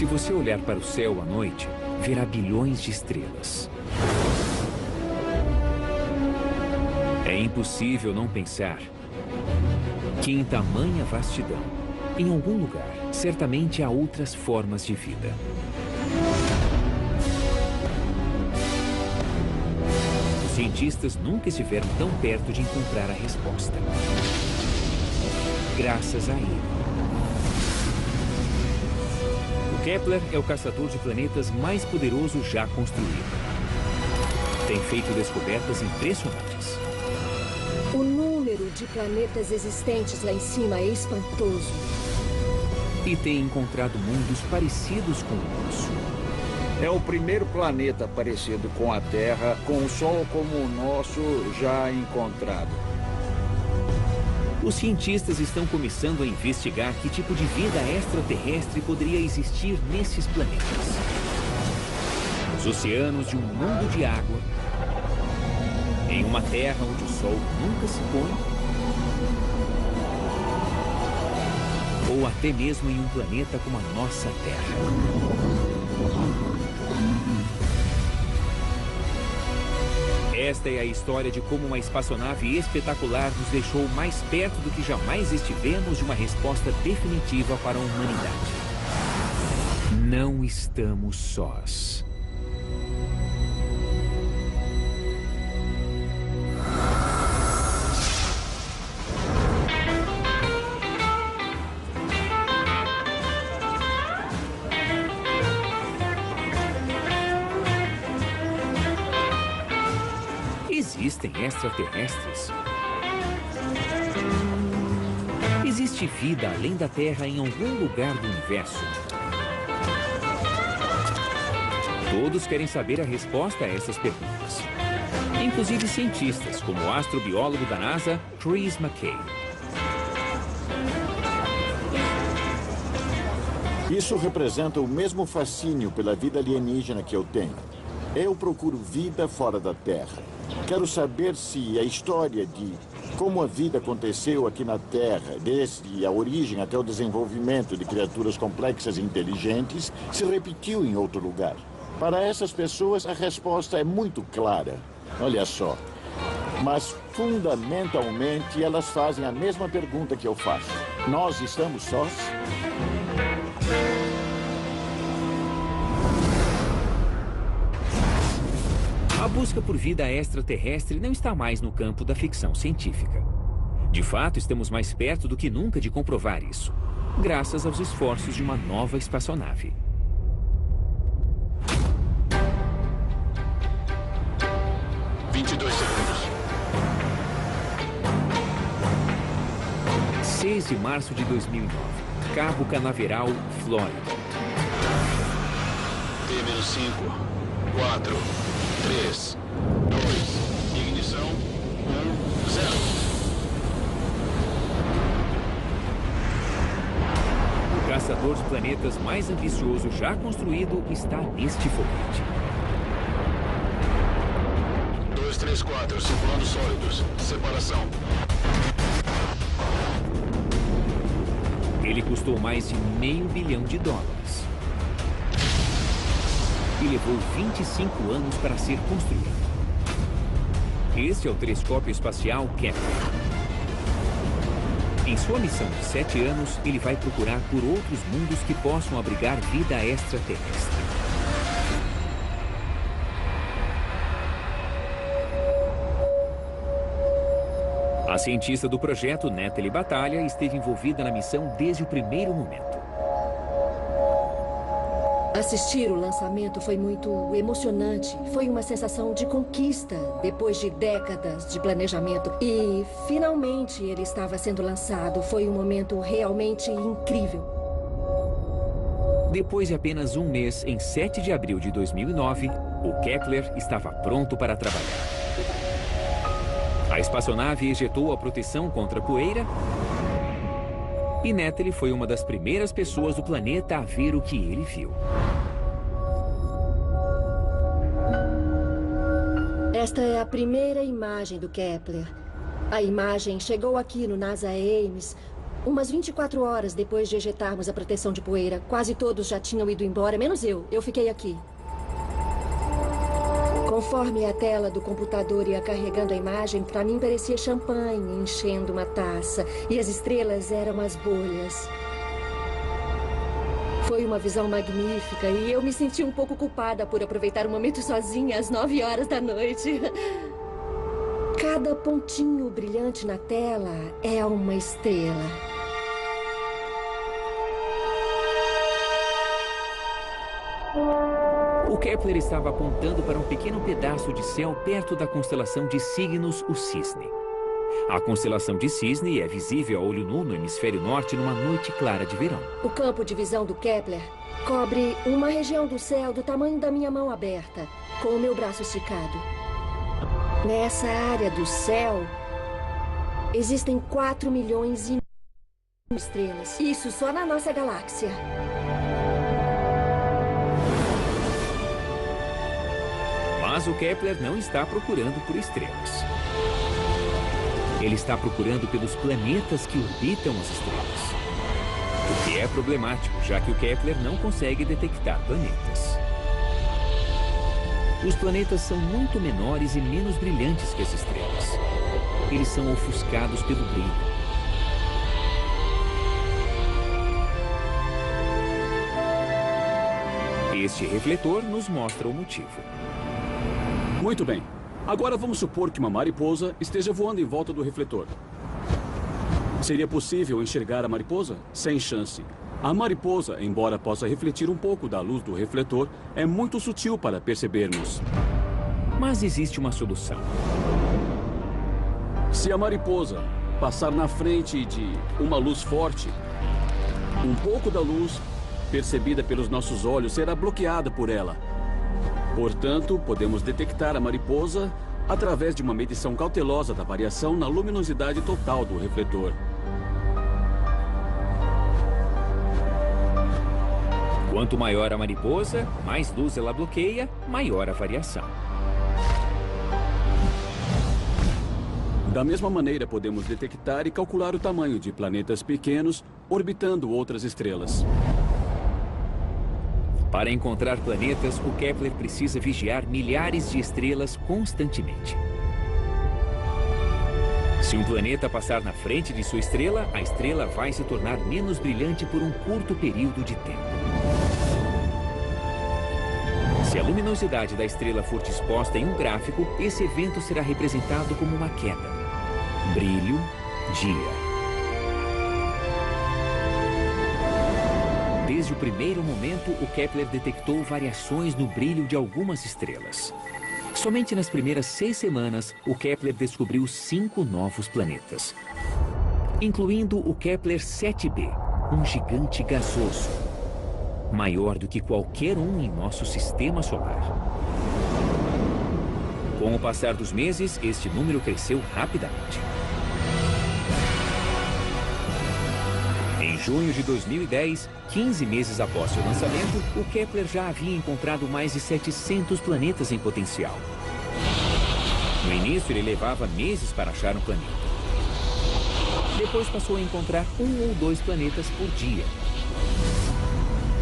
Se você olhar para o céu à noite, verá bilhões de estrelas. É impossível não pensar que em tamanha vastidão, em algum lugar, certamente há outras formas de vida. Os cientistas nunca estiveram tão perto de encontrar a resposta. Graças a ele. O Kepler é o caçador de planetas mais poderoso já construído. Tem feito descobertas impressionantes. O número de planetas existentes lá em cima é espantoso. E tem encontrado mundos parecidos com o nosso. É o primeiro planeta parecido com a Terra, com o Sol como o nosso já encontrado. Os cientistas estão começando a investigar que tipo de vida extraterrestre poderia existir nesses planetas. Nos oceanos de um mundo de água, em uma terra onde o sol nunca se põe, ou até mesmo em um planeta como a nossa Terra. Esta é a história de como uma espaçonave espetacular nos deixou mais perto do que jamais estivemos de uma resposta definitiva para a humanidade. Não estamos sós. Existem extraterrestres? Existe vida além da Terra em algum lugar do universo? Todos querem saber a resposta a essas perguntas. Inclusive cientistas, como o astrobiólogo da NASA, Chris McKay. Isso representa o mesmo fascínio pela vida alienígena que eu tenho. Eu procuro vida fora da Terra. Quero saber se a história de como a vida aconteceu aqui na Terra, desde a origem até o desenvolvimento de criaturas complexas e inteligentes, se repetiu em outro lugar. Para essas pessoas, a resposta é muito clara. Olha só. Mas, fundamentalmente, elas fazem a mesma pergunta que eu faço. Nós estamos sós? A busca por vida extraterrestre não está mais no campo da ficção científica. De fato, estamos mais perto do que nunca de comprovar isso, graças aos esforços de uma nova espaçonave. segundos. 6 de março de 2009, Cabo Canaveral, Flórida. T-5, 4, 3, 2, ignição, 1, 0. O caçador de planetas mais ambicioso já construído está neste foguete. 2, 3, 4, circulando sólidos. Separação. Ele custou mais de $500 milhão. E levou 25 anos para ser construído. Este é o telescópio espacial Kepler. Em sua missão de 7 anos, ele vai procurar por outros mundos que possam abrigar vida extraterrestre. A cientista do projeto, Natalie Batalha, esteve envolvida na missão desde o primeiro momento. Assistir o lançamento foi muito emocionante. Foi uma sensação de conquista depois de décadas de planejamento. E, finalmente, ele estava sendo lançado. Foi um momento realmente incrível. Depois de apenas um mês, em 7 de abril de 2009, o Kepler estava pronto para trabalhar. A espaçonave ejetou a proteção contra poeira e Natalie foi uma das primeiras pessoas do planeta a ver o que ele viu. Esta é a primeira imagem do Kepler. A imagem chegou aqui no NASA Ames Umas 24 horas depois de ejetarmos a proteção de poeira, quase todos já tinham ido embora, menos eu. Eu fiquei aqui. Conforme a tela do computador ia carregando a imagem, para mim parecia champanhe enchendo uma taça. E as estrelas eram as bolhas. Foi uma visão magnífica e eu me senti um pouco culpada por aproveitar o momento sozinha às 9 horas da noite. Cada pontinho brilhante na tela é uma estrela. O Kepler estava apontando para um pequeno pedaço de céu perto da constelação de Cygnus, o Cisne. A constelação de Cisne é visível a olho nu no hemisfério norte numa noite clara de verão. O campo de visão do Kepler cobre uma região do céu do tamanho da minha mão aberta, com o meu braço esticado. Nessa área do céu, existem 4 milhões e de estrelas. Isso só na nossa galáxia. Mas o Kepler não está procurando por estrelas. Ele está procurando pelos planetas que orbitam as estrelas. O que é problemático, já que o Kepler não consegue detectar planetas. Os planetas são muito menores e menos brilhantes que as estrelas. Eles são ofuscados pelo brilho. Este refletor nos mostra o motivo. Muito bem. Agora vamos supor que uma mariposa esteja voando em volta do refletor. Seria possível enxergar a mariposa? Sem chance. A mariposa, embora possa refletir um pouco da luz do refletor, é muito sutil para percebermos. Mas existe uma solução. Se a mariposa passar na frente de uma luz forte, um pouco da luz percebida pelos nossos olhos será bloqueada por ela. Portanto, podemos detectar a mariposa através de uma medição cautelosa da variação na luminosidade total do refletor. Quanto maior a mariposa, mais luz ela bloqueia, maior a variação. Da mesma maneira, podemos detectar e calcular o tamanho de planetas pequenos orbitando outras estrelas. Para encontrar planetas, o Kepler precisa vigiar milhares de estrelas constantemente. Se um planeta passar na frente de sua estrela, a estrela vai se tornar menos brilhante por um curto período de tempo. Se a luminosidade da estrela for disposta em um gráfico, esse evento será representado como uma queda. Brilho, dia. Desde o primeiro momento, o Kepler detectou variações no brilho de algumas estrelas. Somente nas primeiras 6 semanas, o Kepler descobriu 5 novos planetas, incluindo o Kepler 7b, um gigante gasoso, maior do que qualquer um em nosso sistema solar. Com o passar dos meses, este número cresceu rapidamente. Em junho de 2010, 15 meses após seu lançamento, o Kepler já havia encontrado mais de 700 planetas em potencial. No início, ele levava meses para achar um planeta. Depois passou a encontrar 1 ou 2 planetas por dia.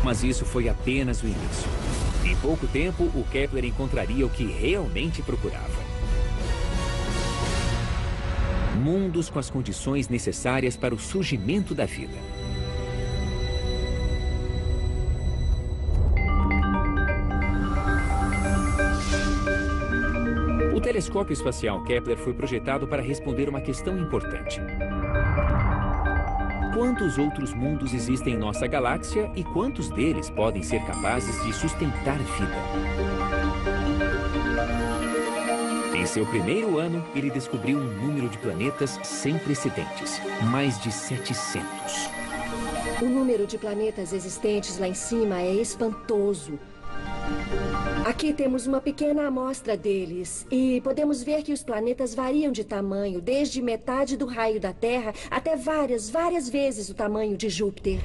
Mas isso foi apenas o início. Em pouco tempo, o Kepler encontraria o que realmente procurava. Mundos com as condições necessárias para o surgimento da vida. O telescópio espacial Kepler foi projetado para responder uma questão importante. Quantos outros mundos existem em nossa galáxia e quantos deles podem ser capazes de sustentar vida? Em seu primeiro ano, ele descobriu um número de planetas sem precedentes, mais de 700. O número de planetas existentes lá em cima é espantoso. Aqui temos uma pequena amostra deles e podemos ver que os planetas variam de tamanho, desde metade do raio da Terra até várias vezes o tamanho de Júpiter.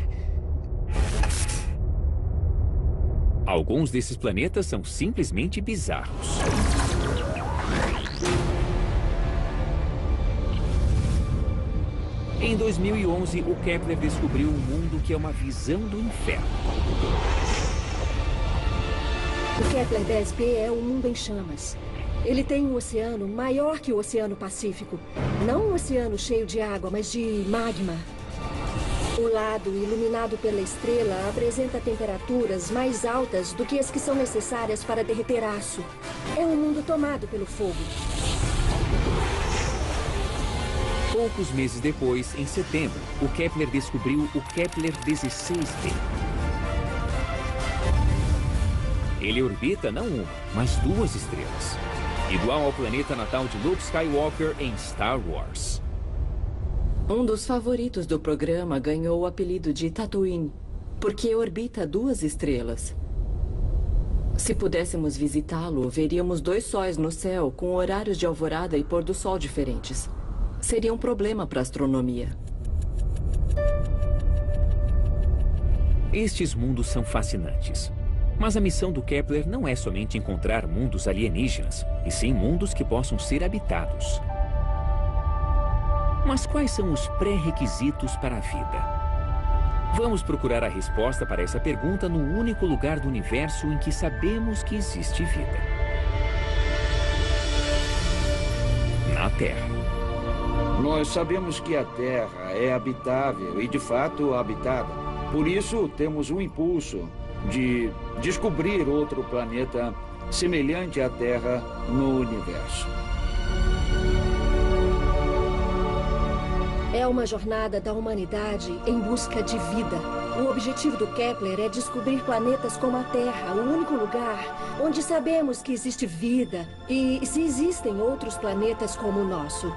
Alguns desses planetas são simplesmente bizarros. Em 2011, o Kepler descobriu um mundo que é uma visão do inferno. O Kepler 10b é um mundo em chamas. Ele tem um oceano maior que o Oceano Pacífico. Não um oceano cheio de água, mas de magma. O lado iluminado pela estrela apresenta temperaturas mais altas do que as que são necessárias para derreter aço. É um mundo tomado pelo fogo. Poucos meses depois, em setembro, o Kepler descobriu o Kepler 16b. Ele orbita não uma, mas 2 estrelas. Igual ao planeta natal de Luke Skywalker em Star Wars. Um dos favoritos do programa ganhou o apelido de Tatooine, porque orbita 2 estrelas. Se pudéssemos visitá-lo, veríamos 2 sóis no céu com horários de alvorada e pôr do sol diferentes. Seria um problema para a astronomia. Estes mundos são fascinantes. Mas a missão do Kepler não é somente encontrar mundos alienígenas, e sim mundos que possam ser habitados. Mas quais são os pré-requisitos para a vida? Vamos procurar a resposta para essa pergunta no único lugar do universo em que sabemos que existe vida. Na Terra. Nós sabemos que a Terra é habitável e, de fato, habitada. Por isso, temos um impulso de descobrir outro planeta semelhante à Terra no universo. É uma jornada da humanidade em busca de vida. O objetivo do Kepler é descobrir planetas como a Terra, o único lugar onde sabemos que existe vida e se existem outros planetas como o nosso.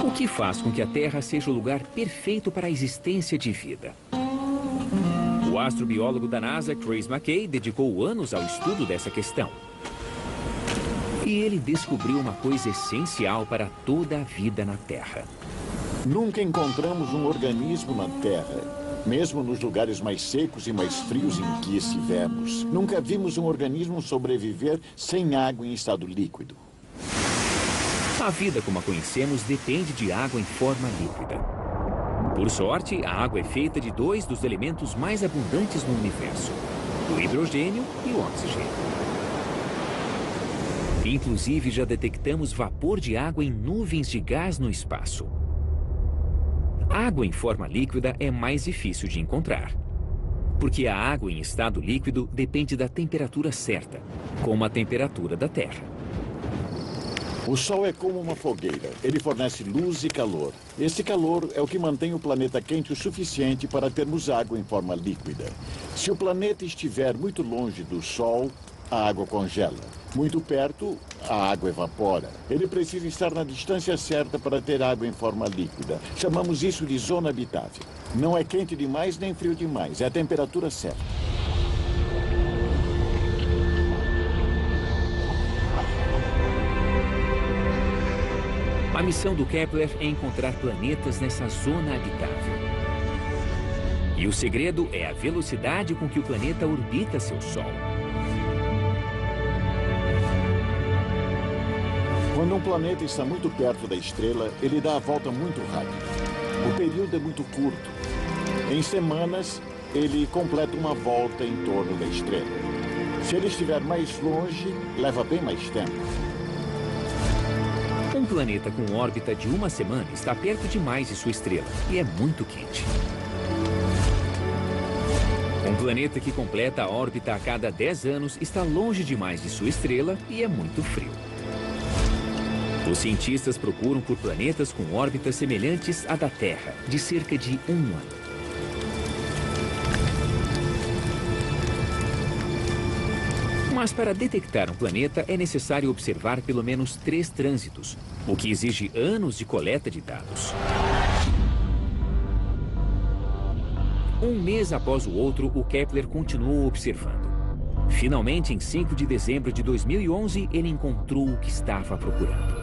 O que faz com que a Terra seja o lugar perfeito para a existência de vida? O astrobiólogo da NASA, Chris McKay, dedicou anos ao estudo dessa questão. E ele descobriu uma coisa essencial para toda a vida na Terra. Nunca encontramos um organismo na Terra, mesmo nos lugares mais secos e mais frios em que estivemos. Nunca vimos um organismo sobreviver sem água em estado líquido. A vida como a conhecemos depende de água em forma líquida. Por sorte, a água é feita de 2 dos elementos mais abundantes no universo: o hidrogênio e o oxigênio. Inclusive, já detectamos vapor de água em nuvens de gás no espaço. Água em forma líquida é mais difícil de encontrar, porque a água em estado líquido depende da temperatura certa, como a temperatura da Terra. O Sol é como uma fogueira. Ele fornece luz e calor. Esse calor é o que mantém o planeta quente o suficiente para termos água em forma líquida. Se o planeta estiver muito longe do Sol, a água congela. Muito perto, a água evapora. Ele precisa estar na distância certa para ter água em forma líquida. Chamamos isso de zona habitável. Não é quente demais nem frio demais. É a temperatura certa. A missão do Kepler é encontrar planetas nessa zona habitável. E o segredo é a velocidade com que o planeta orbita seu Sol. Quando um planeta está muito perto da estrela, ele dá a volta muito rápido. O período é muito curto. Em semanas, ele completa uma volta em torno da estrela. Se ele estiver mais longe, leva bem mais tempo. Um planeta com órbita de 1 semana está perto demais de sua estrela e é muito quente. Um planeta que completa a órbita a cada 10 anos está longe demais de sua estrela e é muito frio. Os cientistas procuram por planetas com órbitas semelhantes à da Terra, de cerca de 1 ano. Mas para detectar um planeta é necessário observar pelo menos 3 trânsitos, o que exige anos de coleta de dados. Um mês após o outro, o Kepler continuou observando. Finalmente, em 5 de dezembro de 2011, ele encontrou o que estava procurando.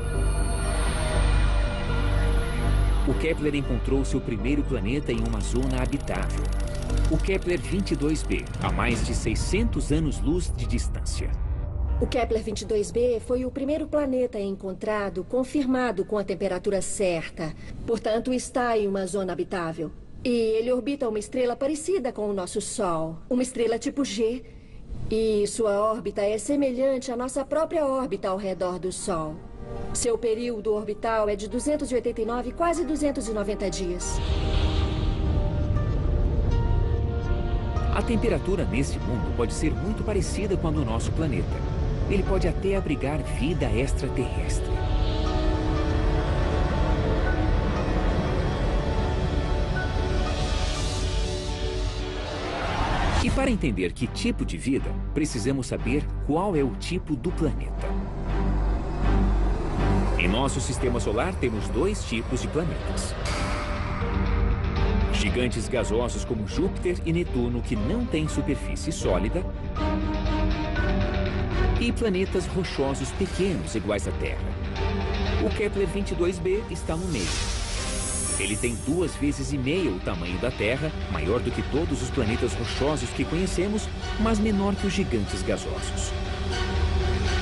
O Kepler encontrou seu primeiro planeta em uma zona habitável. o Kepler 22b, a mais de 600 anos-luz de distância. O Kepler 22b foi o primeiro planeta encontrado confirmado com a temperatura certa. Portanto, está em uma zona habitável. E ele orbita uma estrela parecida com o nosso Sol. Uma estrela tipo G. E sua órbita é semelhante à nossa própria órbita ao redor do Sol. Seu período orbital é de 289, quase 290 dias. A temperatura neste mundo pode ser muito parecida com a do nosso planeta. Ele pode até abrigar vida extraterrestre. E para entender que tipo de vida, precisamos saber qual é o tipo do planeta. Em nosso sistema solar, temos dois tipos de planetas. Gigantes gasosos como Júpiter e Netuno, que não têm superfície sólida. E planetas rochosos pequenos iguais à Terra. O Kepler 22b está no meio. Ele tem 2,5 vezes o tamanho da Terra, maior do que todos os planetas rochosos que conhecemos, mas menor que os gigantes gasosos.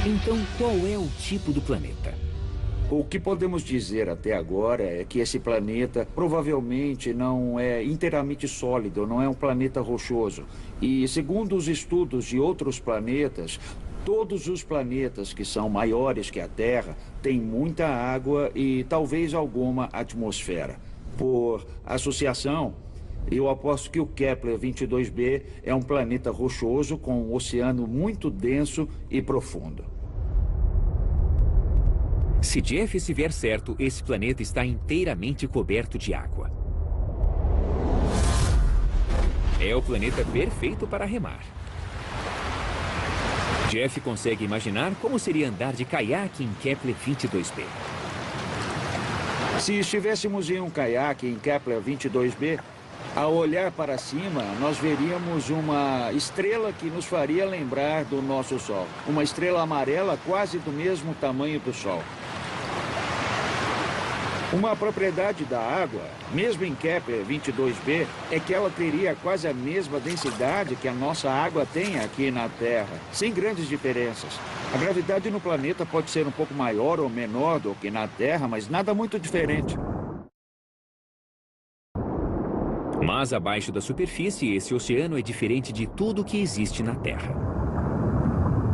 Então, qual é o tipo do planeta? O que podemos dizer até agora é que esse planeta provavelmente não é inteiramente sólido, não é um planeta rochoso. E segundo os estudos de outros planetas, todos os planetas que são maiores que a Terra têm muita água e talvez alguma atmosfera. Por associação, eu aposto que o Kepler 22b é um planeta rochoso com um oceano muito denso e profundo. Se Jeff estiver certo, esse planeta está inteiramente coberto de água. É o planeta perfeito para remar. Jeff consegue imaginar como seria andar de caiaque em Kepler 22b. Se estivéssemos em um caiaque em Kepler 22b, ao olhar para cima, nós veríamos uma estrela que nos faria lembrar do nosso Sol. Uma estrela amarela quase do mesmo tamanho do Sol. Uma propriedade da água, mesmo em Kepler 22b, é que ela teria quase a mesma densidade que a nossa água tem aqui na Terra, sem grandes diferenças. A gravidade no planeta pode ser um pouco maior ou menor do que na Terra, mas nada muito diferente. Mas abaixo da superfície, esse oceano é diferente de tudo que existe na Terra.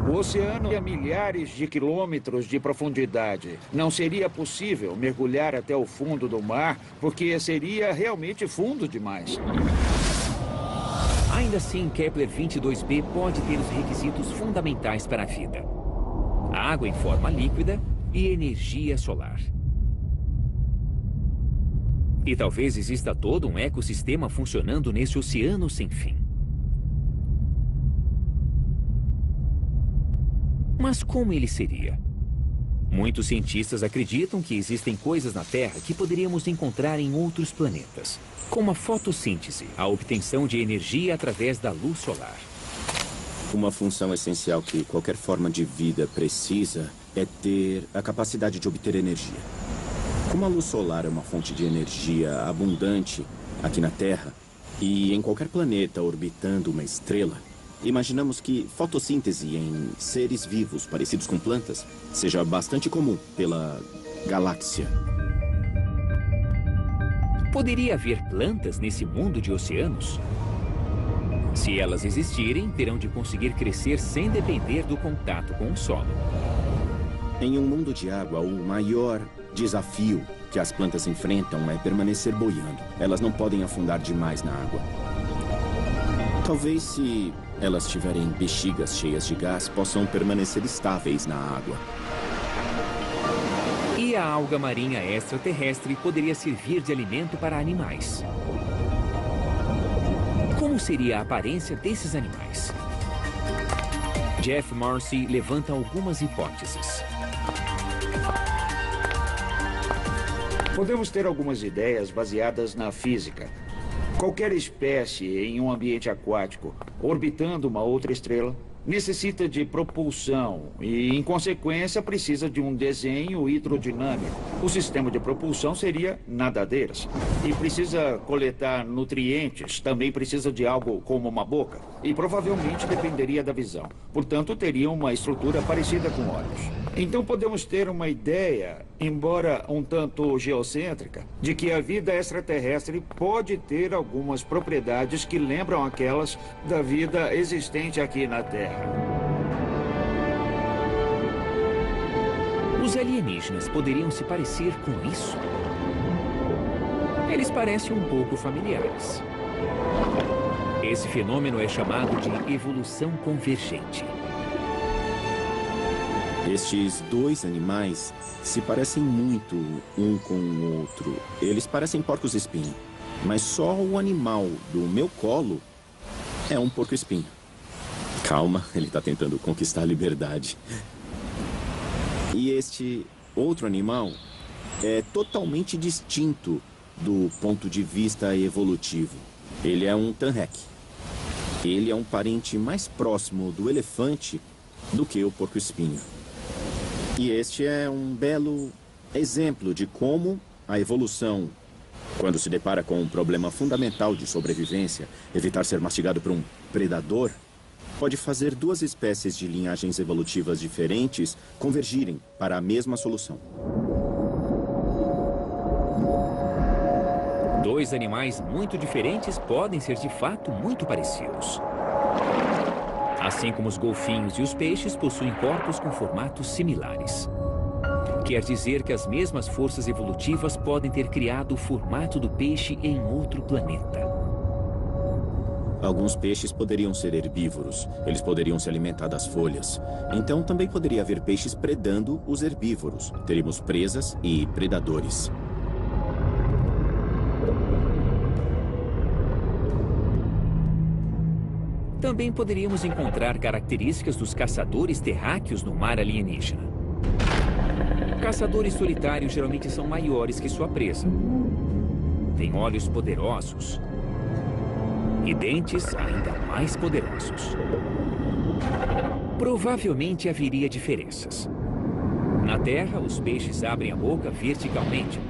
O oceano é a milhares de quilômetros de profundidade. Não seria possível mergulhar até o fundo do mar, porque seria realmente fundo demais. Ainda assim, Kepler 22b pode ter os requisitos fundamentais para a vida: água em forma líquida e energia solar. E talvez exista todo um ecossistema funcionando nesse oceano sem fim. Mas como ele seria? Muitos cientistas acreditam que existem coisas na Terra que poderíamos encontrar em outros planetas, como a fotossíntese, a obtenção de energia através da luz solar. Uma função essencial que qualquer forma de vida precisa é ter a capacidade de obter energia. Como a luz solar é uma fonte de energia abundante aqui na Terra e em qualquer planeta orbitando uma estrela, imaginamos que fotossíntese em seres vivos parecidos com plantas seja bastante comum pela galáxia. Poderia haver plantas nesse mundo de oceanos? Se elas existirem, terão de conseguir crescer sem depender do contato com o solo. Em um mundo de água, o maior desafio que as plantas enfrentam é permanecer boiando. Elas não podem afundar demais na água. Talvez se elas tiverem bexigas cheias de gás, possam permanecer estáveis na água. E a alga marinha extraterrestre poderia servir de alimento para animais. Como seria a aparência desses animais? Jeff Marcy levanta algumas hipóteses. Podemos ter algumas ideias baseadas na física. Qualquer espécie em um ambiente aquático, orbitando uma outra estrela, necessita de propulsão e, em consequência, precisa de um desenho hidrodinâmico. O sistema de propulsão seria nadadeiras. E precisa coletar nutrientes, também precisa de algo como uma boca. E provavelmente dependeria da visão. Portanto, teria uma estrutura parecida com olhos. Então podemos ter uma ideia, embora um tanto geocêntrica, de que a vida extraterrestre pode ter algumas propriedades que lembram aquelas da vida existente aqui na Terra. Os alienígenas poderiam se parecer com isso? Eles parecem um pouco familiares. Esse fenômeno é chamado de evolução convergente. Estes dois animais se parecem muito um com o outro. Eles parecem porcos-espinho, mas só o animal do meu colo é um porco-espinho. Calma, ele está tentando conquistar a liberdade. E este outro animal é totalmente distinto do ponto de vista evolutivo. Ele é um tanrec. Ele é um parente mais próximo do elefante do que o porco-espinho. E este é um belo exemplo de como a evolução, quando se depara com um problema fundamental de sobrevivência, evitar ser mastigado por um predador, pode fazer duas espécies de linhagens evolutivas diferentes convergirem para a mesma solução. Dois animais muito diferentes podem ser de fato muito parecidos. Assim como os golfinhos e os peixes possuem corpos com formatos similares. Quer dizer que as mesmas forças evolutivas podem ter criado o formato do peixe em outro planeta. Alguns peixes poderiam ser herbívoros. Eles poderiam se alimentar das folhas. Então também poderia haver peixes predando os herbívoros. Teríamos presas e predadores. Também poderíamos encontrar características dos caçadores terráqueos no mar alienígena. Caçadores solitários geralmente são maiores que sua presa. Têm olhos poderosos e dentes ainda mais poderosos. Provavelmente haveria diferenças. Na Terra, os peixes abrem a boca verticalmente,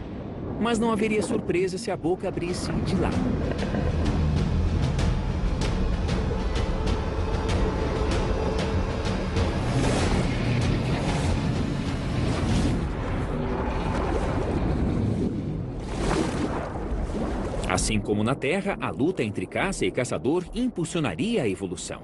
mas não haveria surpresa se a boca abrisse de lado. Assim como na Terra, a luta entre caça e caçador impulsionaria a evolução.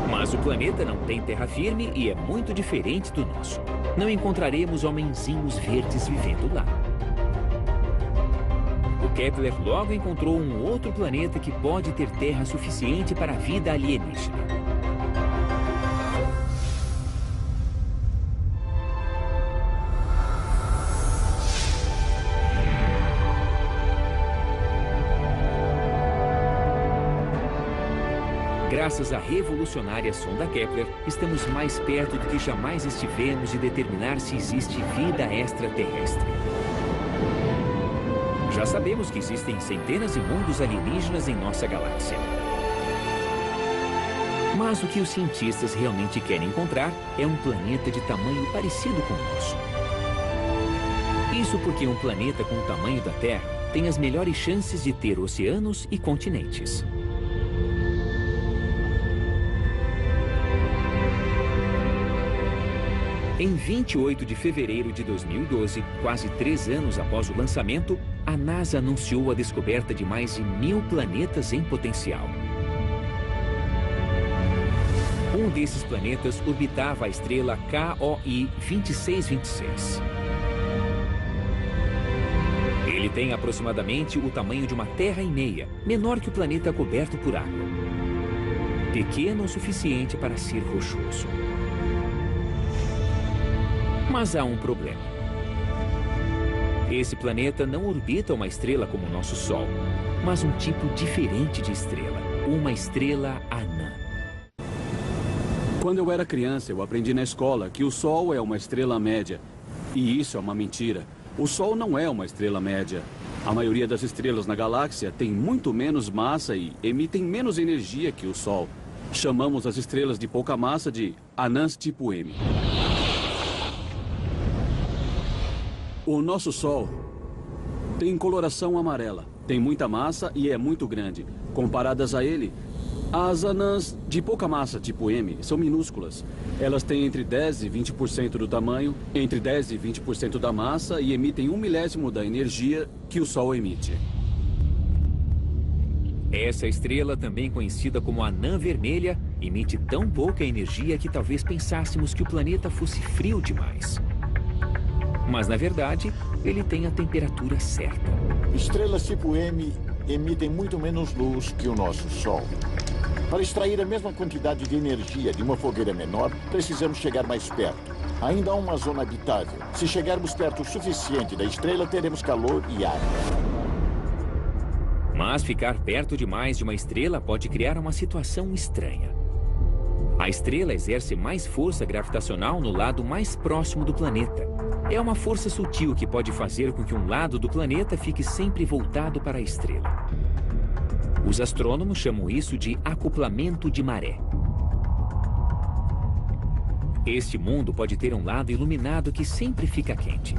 Mas o planeta não tem terra firme e é muito diferente do nosso. Não encontraremos homenzinhos verdes vivendo lá. O Kepler logo encontrou um outro planeta que pode ter terra suficiente para a vida alienígena. Graças à revolucionária sonda Kepler, estamos mais perto do que jamais estivemos de determinar se existe vida extraterrestre. Já sabemos que existem centenas de mundos alienígenas em nossa galáxia. Mas o que os cientistas realmente querem encontrar é um planeta de tamanho parecido com o nosso. Isso porque um planeta com o tamanho da Terra tem as melhores chances de ter oceanos e continentes. Em 28 de fevereiro de 2012, quase 3 anos após o lançamento, a NASA anunciou a descoberta de mais de 1000 planetas em potencial. Um desses planetas orbitava a estrela KOI 2626. Ele tem aproximadamente o tamanho de uma terra e meia, menor que o planeta coberto por água. Pequeno o suficiente para ser rochoso. Mas há um problema. Esse planeta não orbita uma estrela como o nosso Sol, mas um tipo diferente de estrela, uma estrela anã. Quando eu era criança, eu aprendi na escola que o Sol é uma estrela média. E isso é uma mentira. O Sol não é uma estrela média. A maioria das estrelas na galáxia tem muito menos massa e emitem menos energia que o Sol. Chamamos as estrelas de pouca massa de anãs tipo M. O nosso Sol tem coloração amarela, tem muita massa e é muito grande. Comparadas a ele, as anãs de pouca massa, tipo M, são minúsculas. Elas têm entre 10% e 20% do tamanho, entre 10% e 20% da massa e emitem 1/1000 da energia que o Sol emite. Essa estrela, também conhecida como anã vermelha, emite tão pouca energia que talvez pensássemos que o planeta fosse frio demais. Mas, na verdade, ele tem a temperatura certa. Estrelas tipo M emitem muito menos luz que o nosso Sol. Para extrair a mesma quantidade de energia de uma fogueira menor, precisamos chegar mais perto. Ainda há uma zona habitável. Se chegarmos perto o suficiente da estrela, teremos calor e ar. Mas ficar perto demais de uma estrela pode criar uma situação estranha. A estrela exerce mais força gravitacional no lado mais próximo do planeta. É uma força sutil que pode fazer com que um lado do planeta fique sempre voltado para a estrela. Os astrônomos chamam isso de acoplamento de maré. Este mundo pode ter um lado iluminado que sempre fica quente.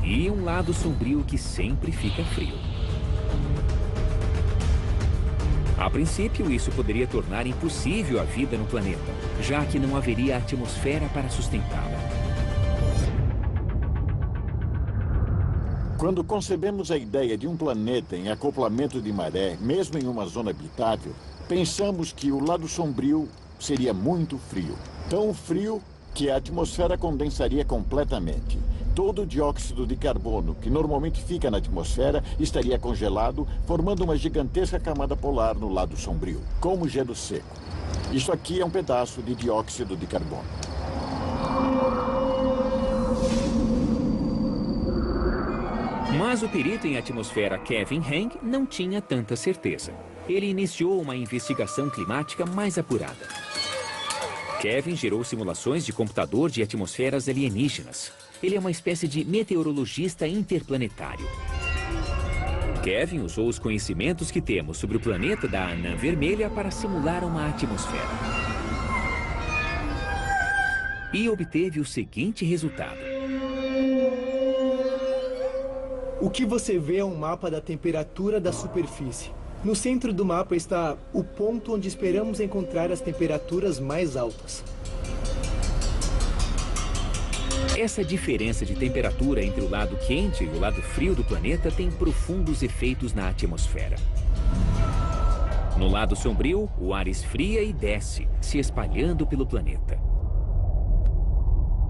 E um lado sombrio que sempre fica frio. A princípio, isso poderia tornar impossível a vida no planeta, já que não haveria atmosfera para sustentá-la. Quando concebemos a ideia de um planeta em acoplamento de maré, mesmo em uma zona habitável, pensamos que o lado sombrio seria muito frio. Tão frio que a atmosfera condensaria completamente. Todo o dióxido de carbono, que normalmente fica na atmosfera, estaria congelado, formando uma gigantesca camada polar no lado sombrio, como gelo seco. Isso aqui é um pedaço de dióxido de carbono. Mas o perito em atmosfera Kevin Heng não tinha tanta certeza. Ele iniciou uma investigação climática mais apurada. Kevin gerou simulações de computador de atmosferas alienígenas. Ele é uma espécie de meteorologista interplanetário. Kevin usou os conhecimentos que temos sobre o planeta da anã vermelha para simular uma atmosfera. E obteve o seguinte resultado. O que você vê é um mapa da temperatura da superfície. No centro do mapa está o ponto onde esperamos encontrar as temperaturas mais altas. Essa diferença de temperatura entre o lado quente e o lado frio do planeta tem profundos efeitos na atmosfera. No lado sombrio, o ar esfria e desce, se espalhando pelo planeta.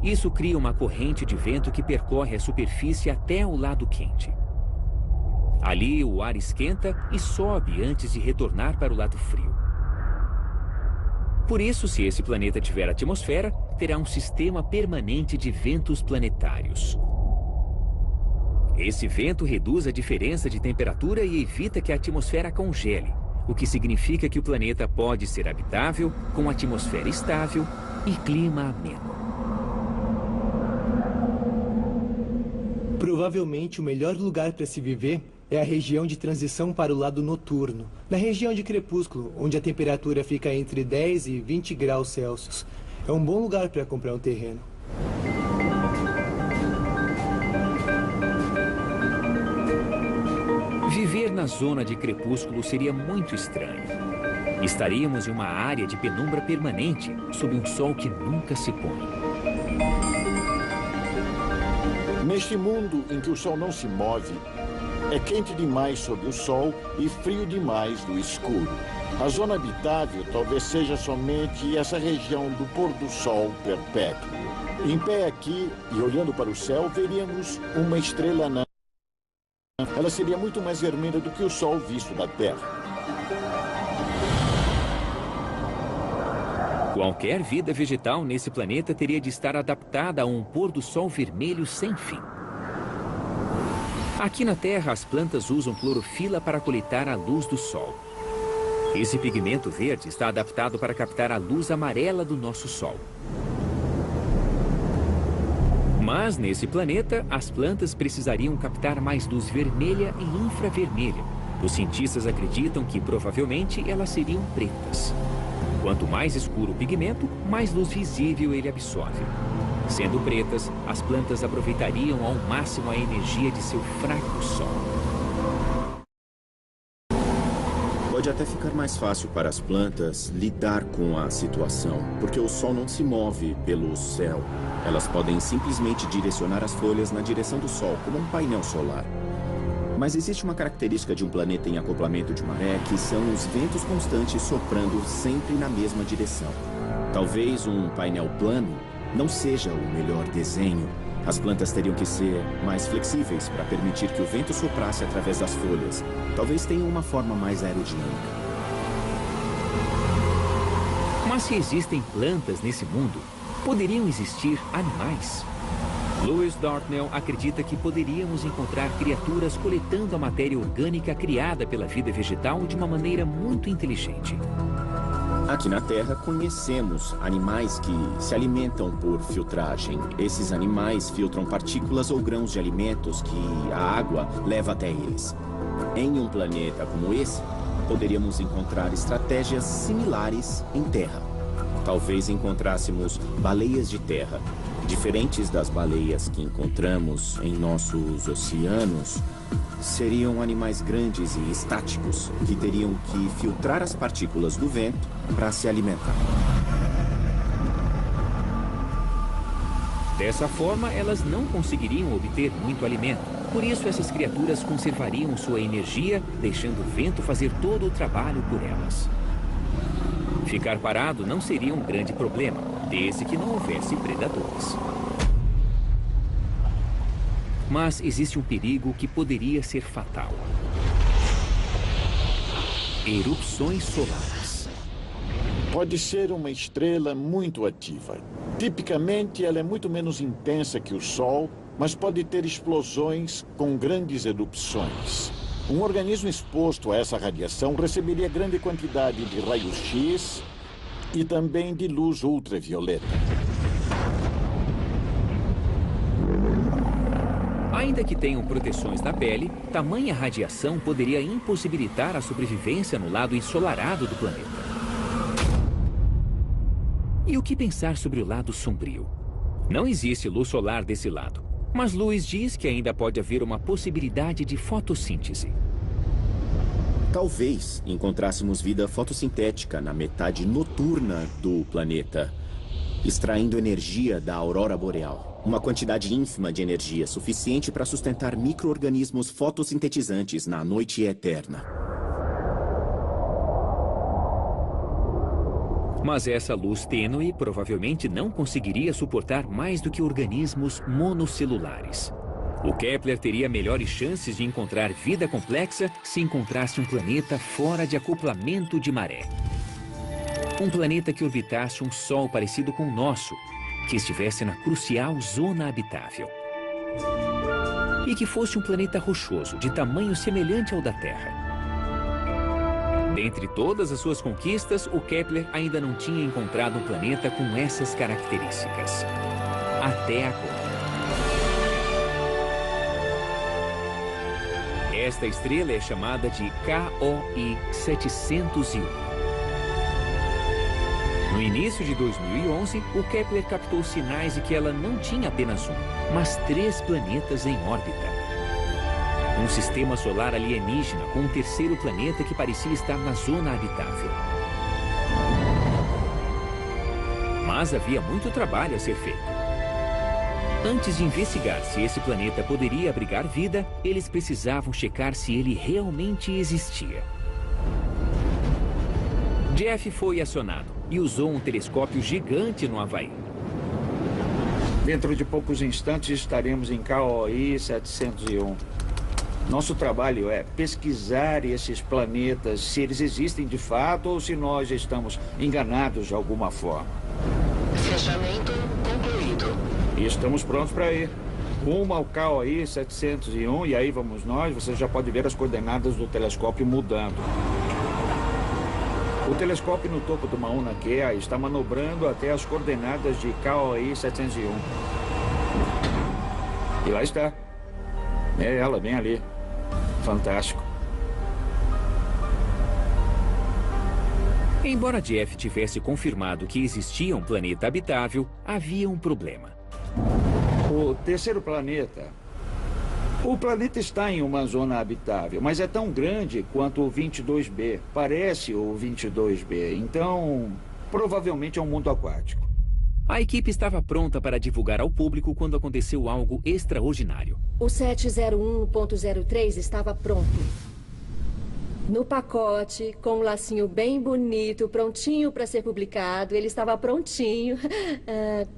Isso cria uma corrente de vento que percorre a superfície até o lado quente. Ali, o ar esquenta e sobe antes de retornar para o lado frio. Por isso, se esse planeta tiver atmosfera, terá um sistema permanente de ventos planetários. Esse vento reduz a diferença de temperatura e evita que a atmosfera congele, o que significa que o planeta pode ser habitável, com atmosfera estável e clima ameno. Provavelmente o melhor lugar para se viver é a região de transição para o lado noturno, na região de crepúsculo, onde a temperatura fica entre 10 e 20 graus Celsius. É um bom lugar para comprar um terreno. Viver na zona de crepúsculo seria muito estranho. Estaríamos em uma área de penumbra permanente, sob um sol que nunca se põe. Neste mundo em que o sol não se move, é quente demais sob o sol e frio demais no escuro. A zona habitável talvez seja somente essa região do pôr do sol perpétuo. Em pé aqui e olhando para o céu, veríamos uma estrela anã. Ela seria muito mais vermelha do que o sol visto da Terra. Qualquer vida vegetal nesse planeta teria de estar adaptada a um pôr do sol vermelho sem fim. Aqui na Terra, as plantas usam clorofila para coletar a luz do sol. Esse pigmento verde está adaptado para captar a luz amarela do nosso sol. Mas, nesse planeta, as plantas precisariam captar mais luz vermelha e infravermelha. Os cientistas acreditam que, provavelmente, elas seriam pretas. Quanto mais escuro o pigmento, mais luz visível ele absorve. Sendo pretas, as plantas aproveitariam ao máximo a energia de seu fraco sol. Pode até ficar mais fácil para as plantas lidar com a situação, porque o sol não se move pelo céu. Elas podem simplesmente direcionar as folhas na direção do sol, como um painel solar. Mas existe uma característica de um planeta em acoplamento de maré, que são os ventos constantes soprando sempre na mesma direção. Talvez um painel plano não seja o melhor desenho. As plantas teriam que ser mais flexíveis para permitir que o vento soprasse através das folhas. Talvez tenham uma forma mais aerodinâmica. Mas se existem plantas nesse mundo, poderiam existir animais? Lewis Dartnell acredita que poderíamos encontrar criaturas coletando a matéria orgânica criada pela vida vegetal de uma maneira muito inteligente. Aqui na Terra, conhecemos animais que se alimentam por filtragem. Esses animais filtram partículas ou grãos de alimentos que a água leva até eles. Em um planeta como esse, poderíamos encontrar estratégias similares em Terra. Talvez encontrássemos baleias de terra, diferentes das baleias que encontramos em nossos oceanos. Seriam animais grandes e estáticos que teriam que filtrar as partículas do vento para se alimentar. Dessa forma, elas não conseguiriam obter muito alimento. Por isso, essas criaturas conservariam sua energia, deixando o vento fazer todo o trabalho por elas. Ficar parado não seria um grande problema, desde que não houvesse predadores. Mas existe um perigo que poderia ser fatal. Erupções solares. Pode ser uma estrela muito ativa. Tipicamente, ela é muito menos intensa que o Sol, mas pode ter explosões com grandes erupções. Um organismo exposto a essa radiação receberia grande quantidade de raios-x e também de luz ultravioleta. Ainda que tenham proteções na pele, tamanha radiação poderia impossibilitar a sobrevivência no lado ensolarado do planeta. E o que pensar sobre o lado sombrio? Não existe luz solar desse lado, mas Lewis diz que ainda pode haver uma possibilidade de fotossíntese. Talvez encontrássemos vida fotossintética na metade noturna do planeta, extraindo energia da aurora boreal. Uma quantidade ínfima de energia suficiente para sustentar micro-organismos fotossintetizantes na noite eterna. Mas essa luz tênue provavelmente não conseguiria suportar mais do que organismos monocelulares. O Kepler teria melhores chances de encontrar vida complexa se encontrasse um planeta fora de acoplamento de maré. Um planeta que orbitasse um Sol parecido com o nosso, que estivesse na crucial zona habitável. E que fosse um planeta rochoso, de tamanho semelhante ao da Terra. Dentre todas as suas conquistas, o Kepler ainda não tinha encontrado um planeta com essas características. Até agora. Esta estrela é chamada de KOI 701. No início de 2011, o Kepler captou sinais de que ela não tinha apenas um, mas 3 planetas em órbita. Um sistema solar alienígena com um terceiro planeta que parecia estar na zona habitável. Mas havia muito trabalho a ser feito. Antes de investigar se esse planeta poderia abrigar vida, eles precisavam checar se ele realmente existia. Jeff foi acionado e usou um telescópio gigante no Havaí. Dentro de poucos instantes estaremos em KOI 701. Nosso trabalho é pesquisar esses planetas, se eles existem de fato ou se nós estamos enganados de alguma forma. Fechamento concluído. E estamos prontos para ir. Rumo ao KOI 701 e aí vamos nós. Você já pode ver as coordenadas do telescópio mudando. O telescópio no topo do Mauna Kea está manobrando até as coordenadas de KOI 701. E lá está. É ela, bem ali. Fantástico. Embora Jeff tivesse confirmado que existia um planeta habitável, havia um problema. O terceiro planeta. O planeta está em uma zona habitável, mas é tão grande quanto o 22B. Parece o 22B, então provavelmente é um mundo aquático. A equipe estava pronta para divulgar ao público quando aconteceu algo extraordinário. O 701.03 estava pronto. No pacote, com um lacinho bem bonito, prontinho para ser publicado. Ele estava prontinho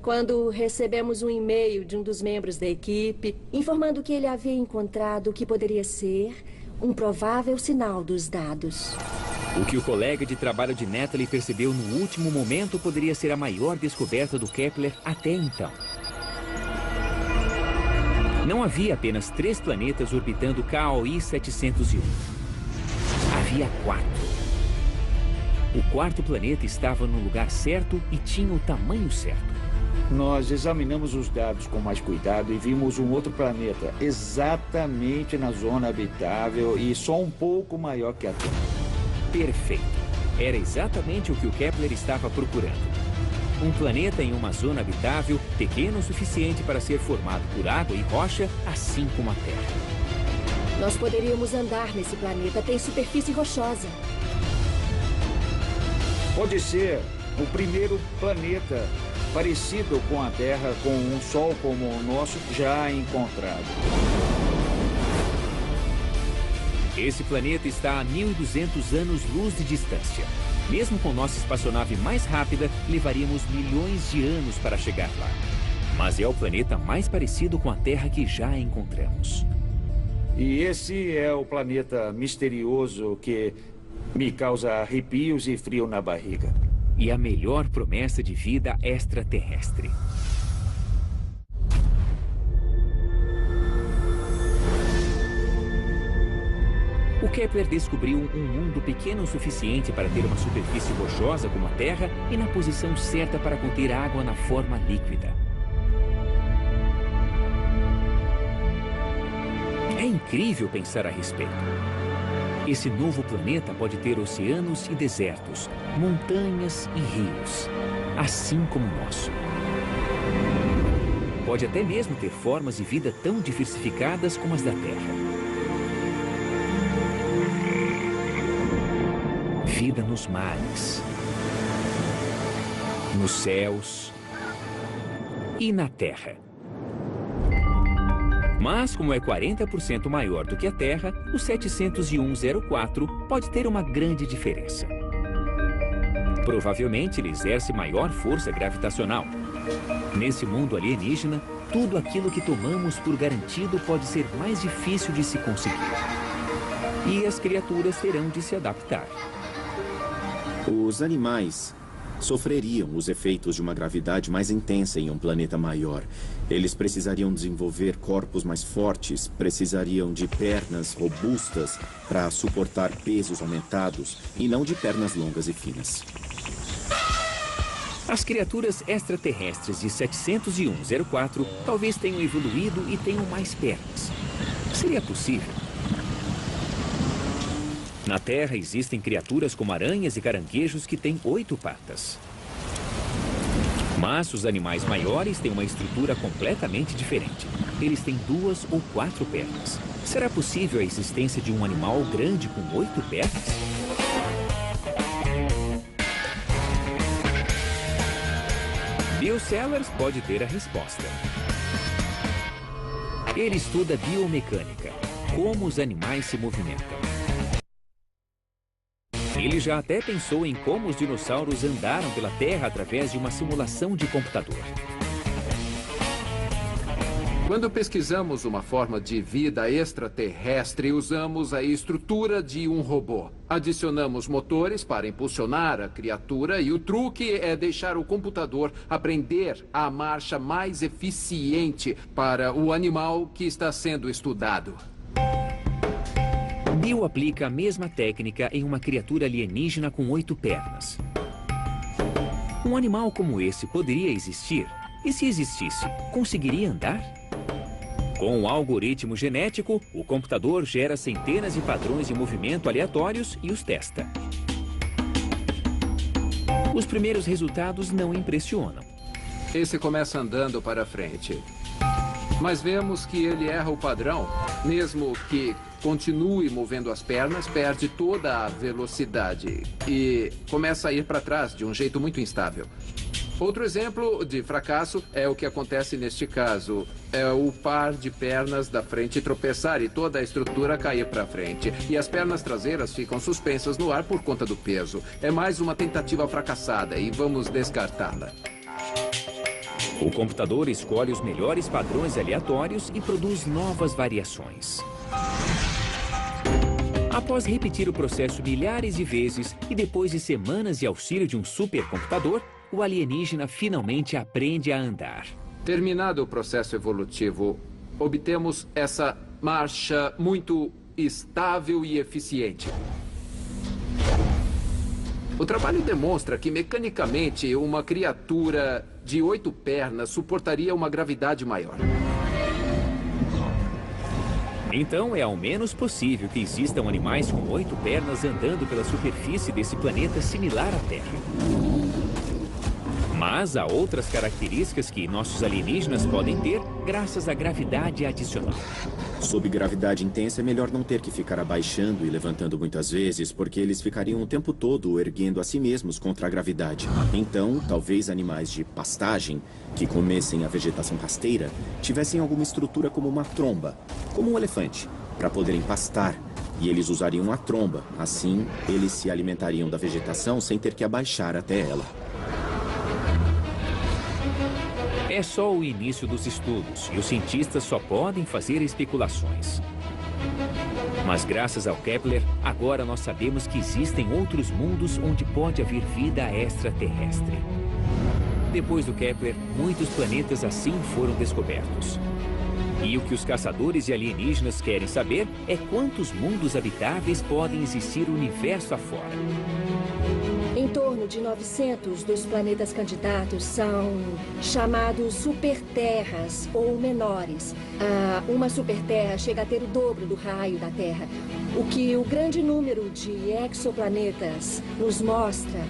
quando recebemos um e-mail de um dos membros da equipe informando que ele havia encontrado o que poderia ser um provável sinal dos dados. O que o colega de trabalho de Natalie percebeu no último momento poderia ser a maior descoberta do Kepler até então. Não havia apenas 3 planetas orbitando KOI 701. Havia 4. O quarto planeta estava no lugar certo e tinha o tamanho certo. Nós examinamos os dados com mais cuidado e vimos um outro planeta exatamente na zona habitável e só um pouco maior que a Terra. Perfeito. Era exatamente o que o Kepler estava procurando. Um planeta em uma zona habitável, pequeno o suficiente para ser formado por água e rocha, assim como a Terra. Nós poderíamos andar nesse planeta. Tem superfície rochosa. Pode ser o primeiro planeta parecido com a Terra, com um Sol como o nosso, já encontrado. Esse planeta está a 1.200 anos-luz de distância. Mesmo com nossa espaçonave mais rápida, levaríamos milhões de anos para chegar lá. Mas é o planeta mais parecido com a Terra que já encontramos. E esse é o planeta misterioso que me causa arrepios e frio na barriga. E a melhor promessa de vida extraterrestre. O Kepler descobriu um mundo pequeno o suficiente para ter uma superfície rochosa como a Terra e na posição certa para conter água na forma líquida. É incrível pensar a respeito. Esse novo planeta pode ter oceanos e desertos, montanhas e rios, assim como o nosso. Pode até mesmo ter formas de vida tão diversificadas como as da Terra. Vida nos mares, nos céus e na Terra. Mas, como é 40% maior do que a Terra, o 701.04 pode ter uma grande diferença. Provavelmente ele exerce maior força gravitacional. Nesse mundo alienígena, tudo aquilo que tomamos por garantido pode ser mais difícil de se conseguir. E as criaturas terão de se adaptar. Os animais sofreriam os efeitos de uma gravidade mais intensa em um planeta maior. Eles precisariam desenvolver corpos mais fortes, precisariam de pernas robustas para suportar pesos aumentados e não de pernas longas e finas. As criaturas extraterrestres de 701.04 talvez tenham evoluído e tenham mais pernas. Seria possível? Na Terra existem criaturas como aranhas e caranguejos que têm 8 patas. Mas os animais maiores têm uma estrutura completamente diferente. Eles têm 2 ou 4 pernas. Será possível a existência de um animal grande com 8 pernas? Bill Sellers pode ter a resposta. Ele estuda biomecânica, como os animais se movimentam. Ele já até pensou em como os dinossauros andaram pela Terra através de uma simulação de computador. Quando pesquisamos uma forma de vida extraterrestre, usamos a estrutura de um robô. Adicionamos motores para impulsionar a criatura e o truque é deixar o computador aprender a marcha mais eficiente para o animal que está sendo estudado. Bill aplica a mesma técnica em uma criatura alienígena com 8 pernas. Um animal como esse poderia existir? E se existisse, conseguiria andar? Com um algoritmo genético, o computador gera centenas de padrões de movimento aleatórios e os testa. Os primeiros resultados não impressionam. Esse começa andando para frente. Mas vemos que ele erra o padrão. Mesmo que continue movendo as pernas, perde toda a velocidade e começa a ir para trás de um jeito muito instável. Outro exemplo de fracasso é o que acontece neste caso. É o par de pernas da frente tropeçar e toda a estrutura cair para frente. E as pernas traseiras ficam suspensas no ar por conta do peso. É mais uma tentativa fracassada e vamos descartá-la. O computador escolhe os melhores padrões aleatórios e produz novas variações. Após repetir o processo milhares de vezes e depois de semanas de auxílio de um supercomputador, o alienígena finalmente aprende a andar. Terminado o processo evolutivo, obtemos essa marcha muito estável e eficiente. O trabalho demonstra que, mecanicamente, uma criatura de 8 pernas suportaria uma gravidade maior. Então, é ao menos possível que existam animais com 8 pernas andando pela superfície desse planeta similar à Terra. Mas há outras características que nossos alienígenas podem ter graças à gravidade adicional. Sob gravidade intensa é melhor não ter que ficar abaixando e levantando muitas vezes, porque eles ficariam o tempo todo erguendo a si mesmos contra a gravidade. Então, talvez animais de pastagem, que comessem a vegetação rasteira, tivessem alguma estrutura como uma tromba, como um elefante, para poderem pastar. E eles usariam a tromba. Assim, eles se alimentariam da vegetação sem ter que abaixar até ela. É só o início dos estudos e os cientistas só podem fazer especulações. Mas graças ao Kepler, agora nós sabemos que existem outros mundos onde pode haver vida extraterrestre. Depois do Kepler, muitos planetas assim foram descobertos. E o que os caçadores de alienígenas querem saber é quantos mundos habitáveis podem existir o universo afora. Em torno de 900 dos planetas candidatos são chamados superterras ou menores. Uma superterra chega a ter o dobro do raio da Terra. O que o grande número de exoplanetas nos mostra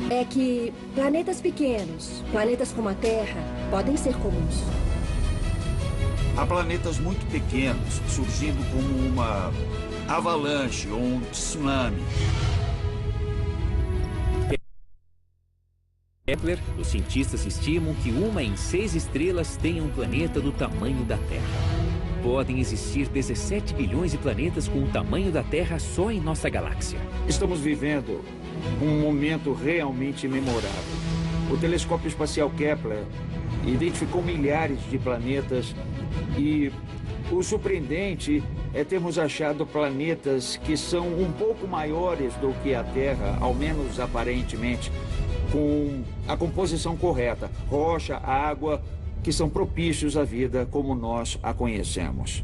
é que planetas pequenos, planetas como a Terra, podem ser comuns. Há planetas muito pequenos surgindo como uma avalanche ou um tsunami. Kepler, os cientistas estimam que 1 em 6 estrelas tenha um planeta do tamanho da Terra. Podem existir 17 bilhões de planetas com o tamanho da Terra só em nossa galáxia. Estamos vivendo um momento realmente memorável. O telescópio espacial Kepler identificou milhares de planetas e o surpreendente é termos achado planetas que são um pouco maiores do que a Terra, ao menos aparentemente, com a composição correta, rocha, água, que são propícios à vida como nós a conhecemos.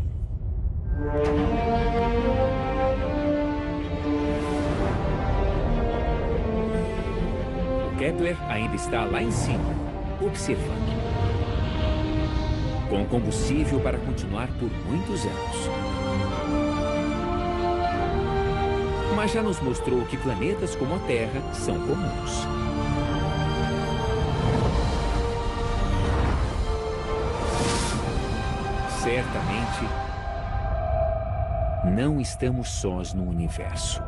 O Kepler ainda está lá em cima, observando. Com combustível para continuar por muitos anos. Mas já nos mostrou que planetas como a Terra são comuns. Certamente, não estamos sós no universo.